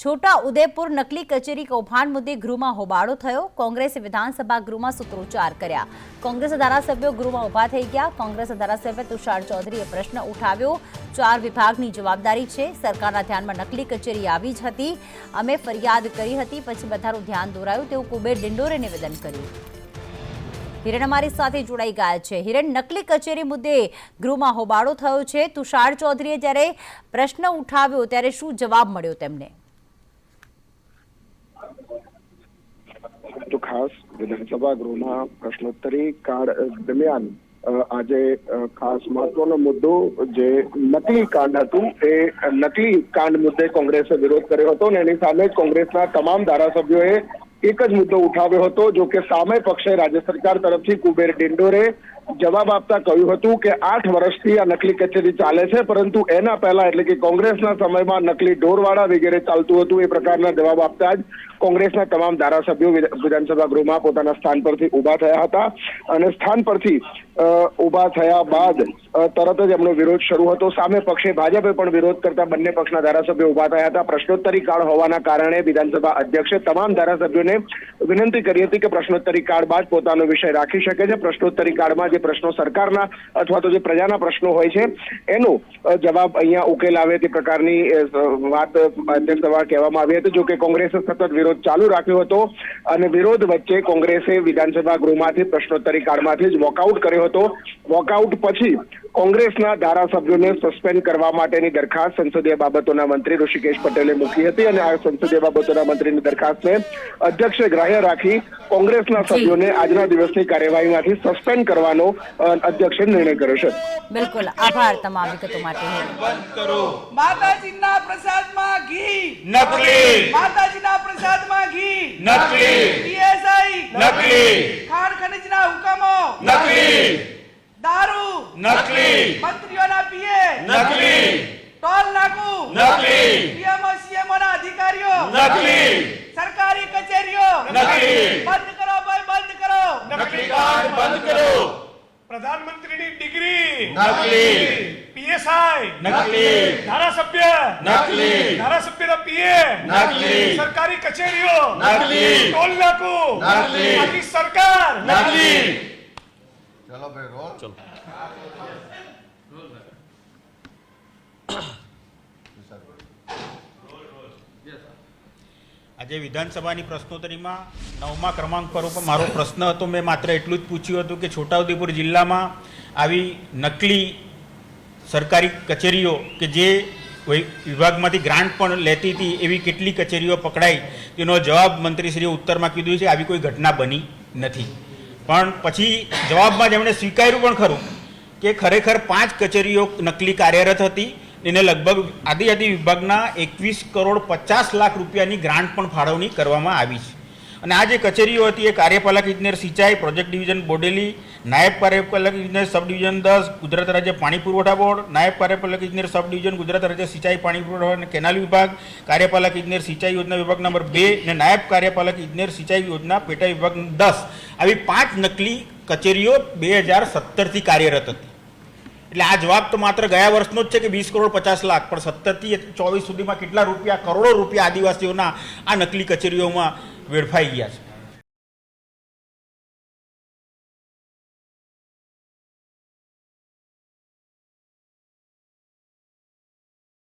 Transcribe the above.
છોટા ઉદેપુર નકલી કચેરી કૌભાંડ મુદ્દે ગૃહમાં હોબાળો થયો। કોંગ્રેસે વિધાનસભા ગૃહમાં સૂત્રોચ્ચાર કર્યા। કોંગ્રેસ ધારાસભ્યો ગૃહમાં ઊભા થઈ ગયા। કોંગ્રેસ ધારાસભ્ય તુષાર ચૌધરીએ પ્રશ્ન ઉઠાવ્યો। 4 વિભાગની જવાબદારી છે। સરકારના ધ્યાનમાં નકલી કચેરી આવી જ હતી। અમે ફરિયાદ કરી હતી, પછી બધાનું ધ્યાન દોરાયું તેવું કુબેર ડિંડોરે નિવેદન કર્યું। હિરણ અમારી સાથે જોડાઈ ગયા છે। હિરણ, નકલી કચેરી મુદ્દે ગૃહમાં હોબાળો થયો છે। તુષાર ચૌધરીએ જ્યારે પ્રશ્ન ઉઠાવ્યો ત્યારે શું જવાબ મળ્યો તેમને? तो खास विधानसभा गृह प्रश्नोत्तरी काळ दरमियान आज खास महत्वनो मुद्दो जे नकली कांड हतुं ए नकली कांड मुद्दे कांग्रेसे विरोध कर्यो हतो ने एनी सामे कांग्रेसना तमाम धारासभ्योए एक ज मुद्दो उठाव्यो हतो। जो के सामे पक्षे राज्य सरकार तरफथी कुबेर डिंडोरे जवाब आपता कह્યું હતું કે 8 વર્ષથી આ નકલી કચેરી ચાલે છે, પરંતુ એના પહેલા એટલે કે કોંગ્રેસના સમયમાં નકલી ઢોરવાડા વગેરે ચાલતું હતું। એ પ્રકારના જવાબ આપતા જ કોંગ્રેસના તમામ ધારાસભ્યો વિધાનસભા ગૃહમાં પોતાના સ્થાન પરથી ઊભા થયા હતા અને સ્થાન પરથી ઊભા થયા બાદ તરત જ એમનો વિરોધ શરૂ હતો। સામે પક્ષે ભાજપે પણ વિરોધ કરતા બંને પક્ષના ધારાસભ્યો ઊભા થયા હતા। પ્રશ્નોત્તરી કાળ હોવાના કારણે વિધાનસભા અધ્યક્ષે તમામ ધારાસભ્યોને વિનંતી કરી હતી કે પ્રશ્નોત્તરી કાળ બાદ પોતાનો વિષય રાખી શકે છે। પ્રશ્નોત્તરી કાળમાં જે પ્રશ્નો સરકારના અથવા તો જે પ્રજાના પ્રશ્નો હોય છે એનો જવાબ અહીંયા ઉકેલ આવે તે પ્રકારની વાત અધ્યક્ષ દ્વારા કહેવામાં આવી હતી। જો કે કોંગ્રેસે સતત વિરોધ ચાલુ રાખ્યો હતો અને વિરોધ વચ્ચે કોંગ્રેસે વિધાનસભા ગૃહમાંથી પ્રશ્નોત્તરી કાળમાંથી જ વોકઆઉટ કર્યો હતો। વોકઆઉટ પછી કોંગ્રેસના ધારાસભ્યોને સસ્પેન્ડ કરવા માટેની દરખાસ્ત સંસદીય બાબતોના મંત્રી ઋષિકેશ પટેલે મૂકી હતી અને આ સંસદીય બાબતોના મંત્રીની દરખાસ્તને અધ્યક્ષે ગ્રાહ્ય રાખી કોંગ્રેસના સભ્યોને આજના દિવસની કાર્યવાહીમાંથી સસ્પેન્ડ કરવાનો અધ્યક્ષે નિર્ણય કર્યો છે। બિલકુલ, આભાર તમામ વિગતો માટે। બંધ કરો। માતાજીના પ્રસાદમાં ઘી નકલી, માતાજીના પ્રસાદમાં ઘી નકલી, પીએસઆઈ નકલી, ખાણ ખનીજના હુકમો નકલી, દારૂ નકલી, મંત્રીઓના પીએ નકલી, ટોલ નાકુ નકલી, પીએમઓ સીએમઓના અધિકારીઓ નકલી, સરકારી કચેરીઓ નકલી, બંધ કરો ભાઈ, બંધ કરો। નકલી કાર્ડ બંધ કરો। પ્રધાનમંત્રીની ડિગ્રી નકલી, પીએસઆઈ નકલી, ધારાસભ્ય નકલી, ધારાસભ્યના પીએ નકલી, સરકારી કચેરીઓ નકલી, ટોલ નાકુ નકલી, આખી સરકાર નકલી। चलो भाई रोल चलो આજે વિધાનસભાની પ્રશ્નોત્તરીમાં 9મા ક્રમાંક પર મારો પ્રશ્ન હતો। મેં માત્ર એટલું જ પૂછ્યું હતું કે છોટાઉદેપુર જિલ્લામાં આવી નકલી સરકારી કચેરીઓ કે જે વિભાગમાંથી ગ્રાન્ટ પણ લેતી હતી એવી કેટલી કચેરીઓ પકડાઈ, તેનો જવાબ મંત્રીશ્રીએ ઉત્તરમાં કીધું છે આવી કોઈ ઘટના બની નથી। પણ પછી જવાબમાં જેમણે સ્વીકાર્યું પણ ખરું કે ખરેખર 5 કચેરીઓ નકલી કાર્યરત હતી। એને લગભગ આદિજાતિ વિભાગના 21 કરોડ 50 લાખ રૂપિયાની ગ્રાન્ટ પણ ફાળવણી કરવામાં આવી છે। અને આ જે કચેરીઓ હતી એ કાર્યપાલક ઇજનેર સિંચાઈ પ્રોજેક્ટ ડિવિઝન બોડેલી, નાયબ કાર્યપાલક ઇજનેર સબ ડિવિઝન 10 ગુજરાત રાજ્ય પાણી પુરવઠા બોર્ડ, નાયબ કાર્યપાલક ઇજનેર સબ ડિવિઝન ગુજરાત રાજ્ય સિંચાઈ પાણી પુરવઠા અને કેનાલ વિભાગ, કાર્યપાલક ઇજનેર સિંચાઈ યોજના વિભાગ નંબર 2 અને નાયબ કાર્યપાલક ઇજનેર સિંચાઈ યોજના પેટા વિભાગ 10 આવી 5 નકલી કચેરીઓ 2017થી કાર્યરત હતી। એટલે આ જવાબ તો માત્ર ગયા વર્ષનો જ છે કે 20 કરોડ 50 લાખ, પણ 17 થી 24 સુધીમાં કેટલા રૂપિયા, કરોડો રૂપિયા આદિવાસીઓના આ નકલી કચેરીઓમાં વેડફાઈ ગયા છે।